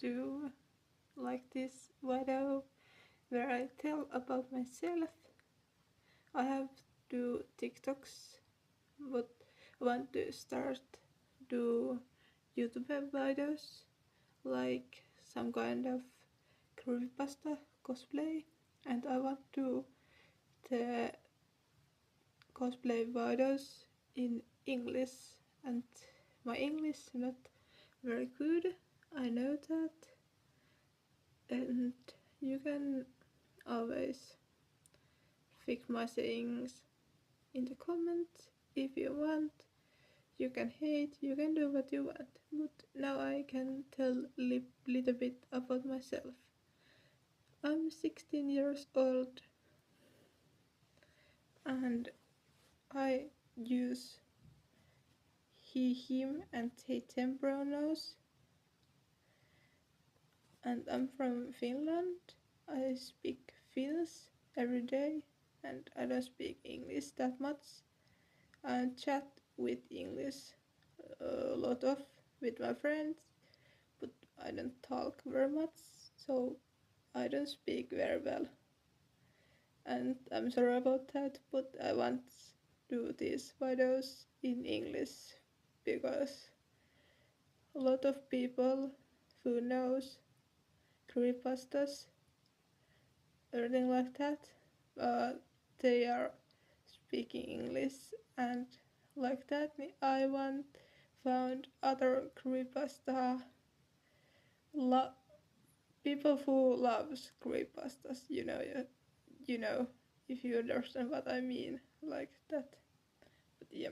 do like this video where I tell about myself. I have do TikToks, but I want to start do YouTube videos like some kind of creepypasta cosplay, and I want to the cosplay videos in English, and my English is not very good, I know that, and you can always fix my sayings in the comments if you want. You can hate, you can do what you want, but now I can tell little bit about myself. I'm 16 years old and I use he, him and they, them pronouns, and I'm from Finland. I speak Finnish every day and I don't speak English that much. I chat with English a lot of with my friends, but I don't talk very much, so I don't speak very well. And I'm sorry about that, but I want to do these videos in English because a lot of people who knows creepypastas, everything like that, they are speaking English, and like that I want found other creepypasta people who loves creepypastas, you know, if you understand what I mean, like that. But yeah.